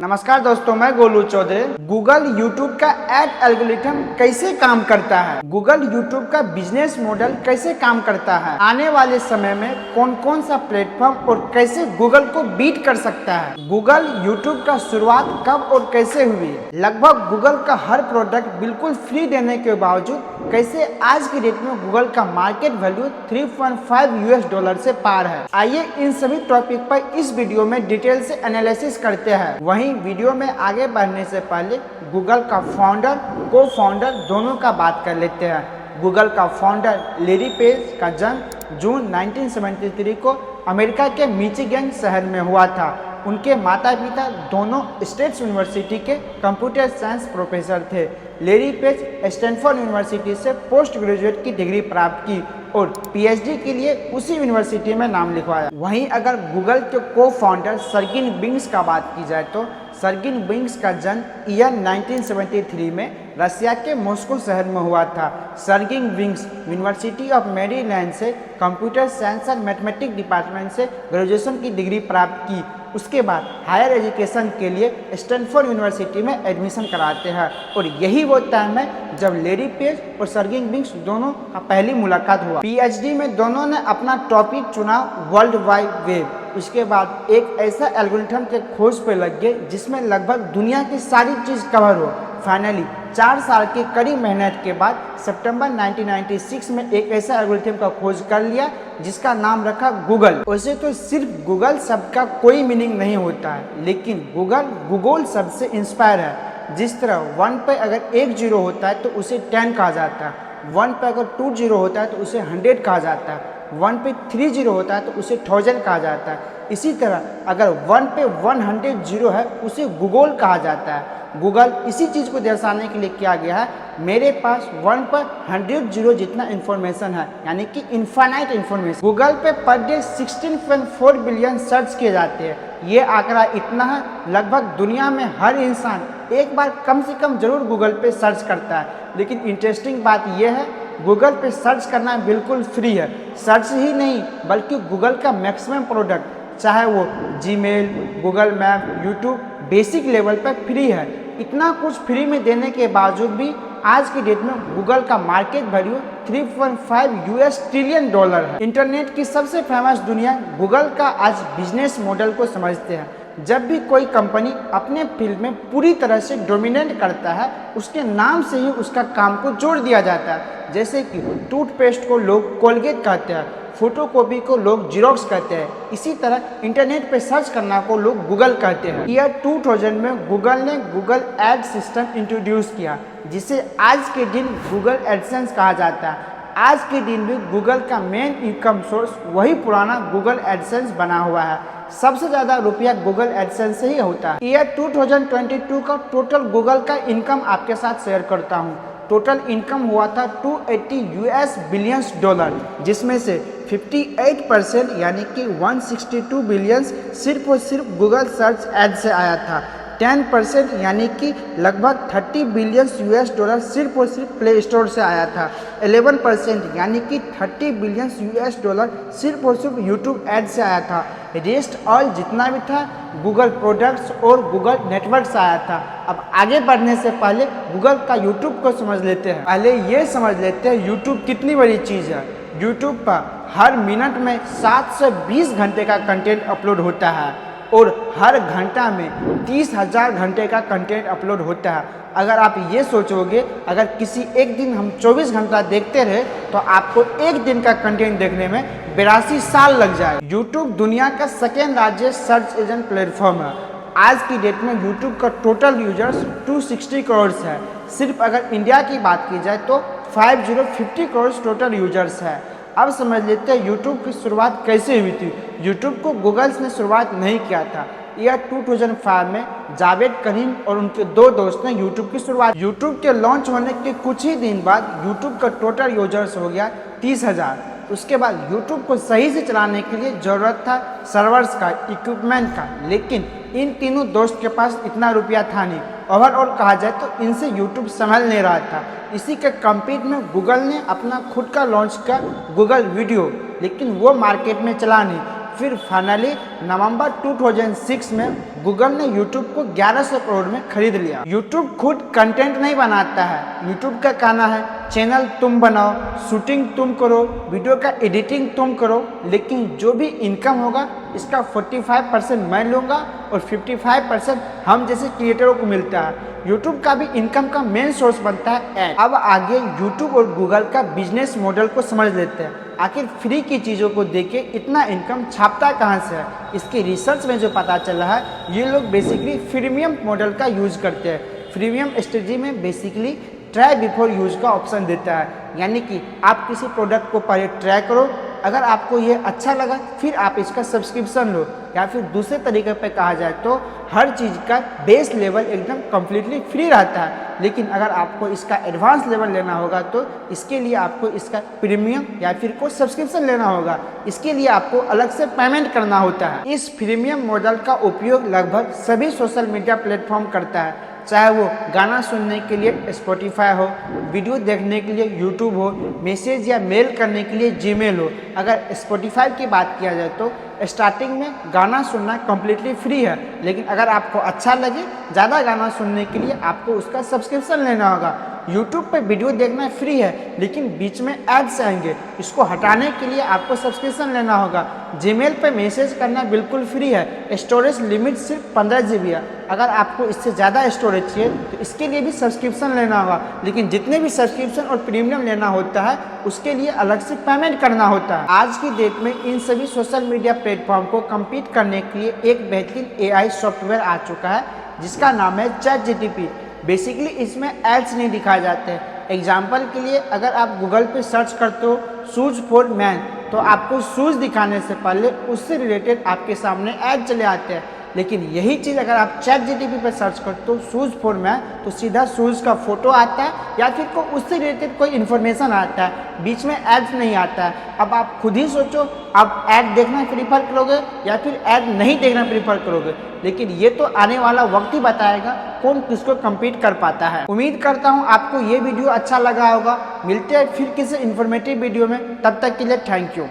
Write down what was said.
नमस्कार दोस्तों, मैं गोलू चौधरी। गूगल यूट्यूब का एड एल्गोरिथम कैसे काम करता है, गूगल यूट्यूब का बिजनेस मॉडल कैसे काम करता है, आने वाले समय में कौन कौन सा प्लेटफॉर्म और कैसे गूगल को बीट कर सकता है, गूगल यूट्यूब का शुरुआत कब और कैसे हुई, लगभग गूगल का हर प्रोडक्ट बिल्कुल फ्री देने के बावजूद कैसे आज की डेट में गूगल का मार्केट वैल्यू 3.5 US$ से पार है। आइए इन सभी टॉपिक पर इस वीडियो में डिटेल से एनालिसिस करते हैं। वहीं वीडियो में आगे बढ़ने से पहले गूगल का फाउंडर को फाउंडर दोनों का बात कर लेते हैं। गूगल का फाउंडर लैरी पेज का जन्म जून 1973 को अमेरिका के मिचिगन शहर में हुआ था। उनके माता पिता दोनों स्टेट्स यूनिवर्सिटी के कंप्यूटर साइंस प्रोफेसर थे। लैरी पेज स्टैनफोर्ड यूनिवर्सिटी से पोस्ट ग्रेजुएट की डिग्री प्राप्त की और पीएचडी के लिए उसी यूनिवर्सिटी में नाम लिखवाया। वहीं अगर गूगल के को फाउंडर सर्गेई ब्रिन का बात की जाए तो सर्गेई ब्रिन का जन्म ईयर 1973 में रसिया के मॉस्को शहर में हुआ था। Sergey Brin university of Maryland से कंप्यूटर साइंस और मैथमेटिक्स डिपार्टमेंट से ग्रेजुएशन की डिग्री प्राप्त की। उसके बाद हायर एजुकेशन के लिए स्टैनफोर्ड यूनिवर्सिटी में एडमिशन कराते हैं और यही वो टाइम है जब लैरी पेज और सर्गेई ब्रिन दोनों का पहली मुलाकात हुआ। पीएचडी में दोनों ने अपना टॉपिक चुना वर्ल्ड वाइड वेब। उसके बाद एक ऐसा एल्गोरिथम के खोज पे लग गए जिसमें लगभग दुनिया की सारी चीज़ कवर हो। फाइनली 4 साल की कड़ी मेहनत के बाद सितंबर 1996 में एक ऐसा एल्गोरिथम का खोज कर लिया जिसका नाम रखा गूगल। वैसे तो सिर्फ गूगल शब्द का कोई मीनिंग नहीं होता है, लेकिन गूगल शब्द से इंस्पायर है। जिस तरह 1 पे अगर 1 जीरो होता है तो उसे 10 कहा जाता है, 1 पे अगर 2 जीरो होता है तो उसे 100 कहा जाता है, 1 पे 3 जीरो होता है तो उसे 1000 कहा जाता है। इसी तरह अगर 1 पे 100 जीरो है उसे गूगल कहा जाता है। गूगल इसी चीज़ को दर्शाने के लिए किया गया है, मेरे पास 1 पर 100 जीरो जितना इन्फॉर्मेशन है, यानी कि इन्फानाइट इन्फॉर्मेशन। गूगल पे पर डे 16.4 बिलियन सर्च किए जाते हैं। ये आंकड़ा इतना है, लगभग दुनिया में हर इंसान एक बार कम से कम जरूर गूगल पे सर्च करता है। लेकिन इंटरेस्टिंग बात यह है, गूगल पे सर्च करना बिल्कुल फ्री है। सर्च ही नहीं बल्कि गूगल का मैक्सिमम प्रोडक्ट, चाहे वो Gmail, Google map, YouTube, basic level पर फ्री है। इतना कुछ फ्री में देने के बावजूद भी आज की डेट में गूगल का मार्केट वैल्यू 3.5 US$ है। इंटरनेट की सबसे फेमस दुनिया गूगल का आज बिजनेस मॉडल को समझते हैं। जब भी कोई कंपनी अपने फील्ड में पूरी तरह से डोमिनेट करता है, उसके नाम से ही उसका काम को जोड़ दिया जाता है। जैसे कि टूथपेस्ट को लोग कोलगेट कहते हैं, फोटोकॉपी को लोग जीरोक्स कहते हैं, इसी तरह इंटरनेट पे सर्च करना को लोग गूगल कहते हैं। ईयर 2000 में गूगल ने गूगल एड सिस्टम इंट्रोड्यूस किया, जिसे आज के दिन गूगल एडसेंस कहा जाता है। आज के दिन भी गूगल का मेन इनकम सोर्स वही पुराना गूगल एडसेंस बना हुआ है। सबसे ज़्यादा रुपया गूगल एडसेंस से ही होता है। ईयर 2022 का टोटल गूगल का इनकम आपके साथ शेयर करता हूँ। टोटल इनकम हुआ था 280 US बिलियन, जिसमें से 58% यानी कि 162 बिलियन सिर्फ और सिर्फ गूगल सर्च एड से आया था। 10% यानी कि लगभग 30 बिलियन US$ सिर्फ और सिर्फ प्ले स्टोर से आया था। 11% यानी कि 30 बिलियन US$ सिर्फ और सिर्फ यूट्यूब एड से आया था। रेस्ट ऑल जितना भी था गूगल प्रोडक्ट्स और गूगल नेटवर्क से आया था। अब आगे बढ़ने से पहले गूगल का यूट्यूब को समझ लेते हैं। पहले ये समझ लेते हैं यूट्यूब कितनी बड़ी चीज़ है। यूट्यूब पर हर मिनट में 720 घंटे का कंटेंट अपलोड होता है और हर घंटा में 30,000 घंटे का कंटेंट अपलोड होता है। अगर आप ये सोचोगे अगर किसी एक दिन हम 24 घंटा देखते रहे तो आपको एक दिन का कंटेंट देखने में 82 साल लग जाए। यूट्यूब दुनिया का second largest search engine platform है। आज की डेट में यूट्यूब का टोटल यूजर्स 260 करोड़ है। सिर्फ अगर इंडिया की बात की जाए तो 50 करोड़ टोटल यूजर्स है। अब समझ लेते हैं यूट्यूब की शुरुआत कैसे हुई थी। यूट्यूब को गूगल ने शुरुआत नहीं किया था। ईयर 2005 में जावेद करीम और उनके 2 दोस्त ने यूट्यूब की शुरुआत। यूट्यूब के लॉन्च होने के कुछ ही दिन बाद यूट्यूब का टोटल यूजर्स हो गया 30,000। उसके बाद यूट्यूब को सही से चलाने के लिए ज़रूरत था सर्वर्स का, इक्विपमेंट का, लेकिन इन तीनों दोस्त के पास इतना रुपया था नहीं। ओवरऑल कहा जाए तो इनसे यूट्यूब संभल नहीं रहा था। इसी के कम्पीट में गूगल ने अपना खुद का लॉन्च किया गूगल वीडियो, लेकिन वो मार्केट में चला नहीं। फिर फाइनली नवंबर 2006 में गूगल ने यूट्यूब को 1100 करोड़ में खरीद लिया। यूट्यूब खुद कंटेंट नहीं बनाता है, यूट्यूब का कहना है चैनल तुम बनाओ, शूटिंग तुम करो, वीडियो का एडिटिंग तुम करो, लेकिन जो भी इनकम होगा इसका 45% मैं लूँगा और 55% हम जैसे क्रिएटरों को मिलता है। यूट्यूब का भी इनकम का मेन सोर्स बनता है ऐड। अब आगे यूट्यूब और गूगल का बिजनेस मॉडल को समझ लेते हैं। आखिर फ्री की चीज़ों को देख के इतना इनकम छापता कहाँ से है? इसके रिसर्च में जो पता चला है, ये लोग बेसिकली फ्रीमियम मॉडल का यूज करते हैं। फ्रीमियम स्ट्रेटजी में बेसिकली ट्राई बिफोर यूज का ऑप्शन देता है, यानी कि आप किसी प्रोडक्ट को पहले ट्राई करो, अगर आपको ये अच्छा लगा फिर आप इसका सब्सक्रिप्शन लो, या फिर दूसरे तरीके पे कहा जाए तो हर चीज़ का बेस लेवल एकदम कम्प्लीटली फ्री रहता है। लेकिन अगर आपको इसका एडवांस लेवल लेना होगा तो इसके लिए आपको इसका प्रीमियम या फिर कोई सब्सक्रिप्शन लेना होगा, इसके लिए आपको अलग से पेमेंट करना होता है। इस प्रीमियम मॉडल का उपयोग लगभग सभी सोशल मीडिया प्लेटफॉर्म करता है, चाहे वो गाना सुनने के लिए स्पॉटिफाई हो, वीडियो देखने के लिए यूट्यूब हो, मैसेज या मेल करने के लिए जीमेल हो। अगर स्पॉटिफाई की बात किया जाए तो स्टार्टिंग में गाना सुनना कम्प्लीटली फ्री है, लेकिन अगर आपको अच्छा लगे ज़्यादा गाना सुनने के लिए आपको उसका सब्सक्रिप्शन लेना होगा। यूट्यूब पे वीडियो देखना फ्री है, लेकिन बीच में एड्स आएंगे, इसको हटाने के लिए आपको सब्सक्रिप्शन लेना होगा। जीमेल पे मैसेज करना बिल्कुल फ्री है, स्टोरेज लिमिट सिर्फ 15 GB है। अगर आपको इससे ज़्यादा स्टोरेज चाहिए तो इसके लिए भी सब्सक्रिप्शन लेना होगा, लेकिन जितने भी सब्सक्रिप्शन और प्रीमियम लेना होता है उसके लिए अलग से पेमेंट करना होता है। आज की डेट में इन सभी सोशल मीडिया प्लेटफॉर्म को कम्पीट करने के लिए एक बेहतरीन AI सॉफ्टवेयर आ चुका है जिसका नाम है ChatGPT। बेसिकली इसमें एड्स नहीं दिखाए जाते हैं। एग्जाम्पल के लिए अगर आप गूगल पे सर्च करते हो शूज़ फॉर मैन, तो आपको शूज़ दिखाने से पहले उससे रिलेटेड आपके सामने ऐड चले आते हैं। लेकिन यही चीज़ अगर आप ChatGPT पर सर्च करते हो शूज़ फॉर मैन, तो सीधा शूज़ का फोटो आता है या फिर उससे रिलेटेड कोई इन्फॉर्मेशन आता है, बीच में एड्स नहीं आता है। अब आप खुद ही सोचो, आप ऐड देखना प्रीफर करोगे या फिर ऐड नहीं देखना प्रीफर करोगे? लेकिन ये तो आने वाला वक्त ही बताएगा कौन किसको कम्पीट कर पाता है। उम्मीद करता हूँ आपको ये वीडियो अच्छा लगा होगा। मिलते हैं फिर किसी इन्फॉर्मेटिव वीडियो में, तब तक के लिए थैंक यू।